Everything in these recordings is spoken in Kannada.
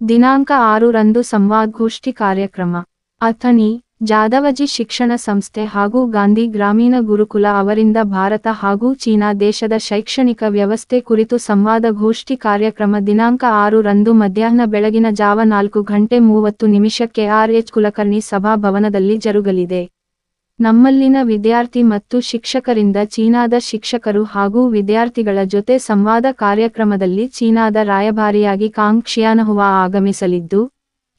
ದಿನಾಂಕ 6ರಂದು ಸಂವಾದಗೋಷ್ಠಿ ಕಾರ್ಯಕ್ರಮ. ಅಥಣಿ, ಜಾದವಜಿ ಶಿಕ್ಷಣ ಸಂಸ್ಥೆ ಹಾಗೂ ಗಾಂಧಿ ಗ್ರಾಮೀಣ ಗುರುಕುಲ ಅವರಿಂದ ಭಾರತ ಹಾಗೂ ಚೀನಾ ದೇಶದ ಶೈಕ್ಷಣಿಕ ವ್ಯವಸ್ಥೆ ಕುರಿತು ಸಂವಾದಗೋಷ್ಠಿ ಕಾರ್ಯಕ್ರಮ ದಿನಾಂಕ 6ರಂದು ಮಧ್ಯಾಹ್ನ ಬೆಳಗಿನ ಜಾವ 4:30 ಆರ್.ಎಚ್. ಕುಲಕರ್ಣಿ ಸಭಾಭವನದಲ್ಲಿ ಜರುಗಲಿದೆ. ನಮ್ಮಲ್ಲಿನ ವಿದ್ಯಾರ್ಥಿ ಮತ್ತು ಶಿಕ್ಷಕರಿಂದ ಚೀನಾದ ಶಿಕ್ಷಕರು ಹಾಗೂ ವಿದ್ಯಾರ್ಥಿಗಳ ಜೊತೆ ಸಂವಾದ ಕಾರ್ಯಕ್ರಮದಲ್ಲಿ ಚೀನಾದ ರಾಯಭಾರಿಯಾಗಿ ಕಾಂಗ್ ಕ್ಷಿಯಾನಹುವಾ ಆಗಮಿಸಲಿದ್ದು,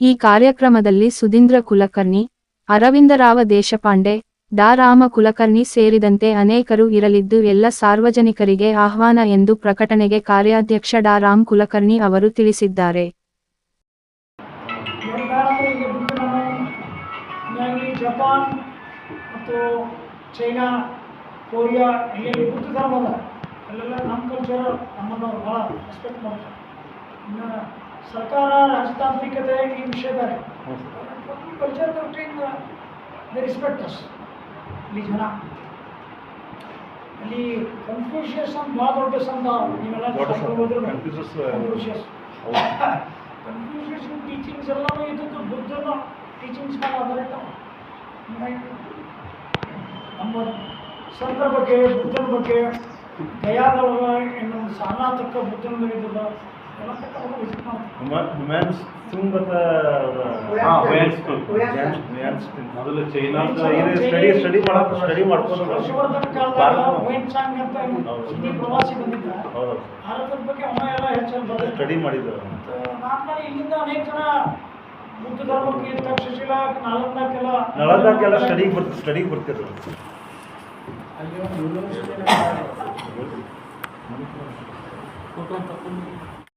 ಈ ಕಾರ್ಯಕ್ರಮದಲ್ಲಿ ಸುಧೀಂದ್ರ ಕುಲಕರ್ಣಿ, ಅರವಿಂದರಾವ ದೇಶಪಾಂಡೆ, ಡಾ. ರಾಮ ಕುಲಕರ್ಣಿ ಸೇರಿದಂತೆ ಅನೇಕರು ಇರಲಿದ್ದು ಎಲ್ಲ ಸಾರ್ವಜನಿಕರಿಗೆ ಆಹ್ವಾನ ಎಂದು ಪ್ರಕಟಣೆಗೆ ಕಾರ್ಯಾಧ್ಯಕ್ಷ ಡಾ. ರಾಮ್ ಕುಲಕರ್ಣಿ ಅವರು ತಿಳಿಸಿದ್ದಾರೆ. ಜಪಾನ್ ಮತ್ತು ಚೈನಾ, ಕೊರಿಯಾ ಇಲ್ಲಿ ಬುದ್ಧ ಧರ್ಮದ ಅಲ್ಲೆಲ್ಲ ನಮ್ಮ ಕಲ್ಚರ್ ನಮ್ಮನ್ನು ಭಾಳ ರೆಸ್ಪೆಕ್ಟ್ ಮಾಡ್ತಾರೆ. ಇನ್ನು ಸರ್ಕಾರ ರಾಜತಾಂತ್ರಿಕತೆ ಈ ವಿಷಯ ಬೇರೆ, ಕಲ್ಚರ್ ದೃಷ್ಟಿಯಿಂದ ದೇ ರೆಸ್ಪೆಕ್ಟ್ ಅಸ್. ಇಲ್ಲಿ ಜನ ಅಲ್ಲಿ ಕನ್ಫ್ಯೂಷಿಯಸ್ ಅಂತ ಭಾಳ ದೊಡ್ಡ ಸಂತ, ನೀವೆಲ್ಲ ಕನ್ಫ್ಯೂಷಿಯಸ್ ಟೀಚಿಂಗ್ಸ್ ಎಲ್ಲವೂ ಇದ್ದದ್ದು ಬುದ್ಧನ ಟೀಚಿಂಗ್ಸ್ ಮೇಲೆ ಆಧಾರಿತ. ನಮ್ಮ ಸಂತರ ಬಗ್ಗೆ, ಬುದ್ಧನ ಬಗ್ಗೆ, ಗಯಾದೊಳಗ ಇನ್ನೊಂದು ಸಾರನಾಥಕ್ಕ ಬುದ್ಧನ ಬರೀತದ ಎಲ್ಲ ತಕ್ಕ ಅವರು ವಿಸಿಟ್ ಮಾಡ್ತಾರೆ. ಮೊದಲು ಚೈನಾ ಸ್ಟಡಿ ಮಾಡ್ಕೊಂಡು ಹರ್ಷವರ್ಧನ ಕಾಲದಾಗ ವೈನ್ ಚಾಂಗ್ ಅಂತ ಹಿಂದಿ ಪ್ರವಾಸಿ ಬಂದಿದ್ದ, ಭಾರತದ ಬಗ್ಗೆ ಅವ ಎಲ್ಲ ಹೆಚ್ಚು ಸ್ಟಡಿ ಮಾಡಿದ್ದಾರೆ. ನಾರ್ಮಲಿ ಇಲ್ಲಿಂದ ಅನೇಕ ಜನ ಬುದ್ಧ ಧರ್ಮಕ್ಕೆ, ತಕ್ಷಶಿಲಾ, ನಾಲಂದಾಕ್ಕೆಲ್ಲ ಸ್ಟಡಿಗೆ ಬರ್ತಿದ್ರು. ಅಲ್ಲಿ ಒಂದು ಯೂನಿವರ್ಸಿಟಿ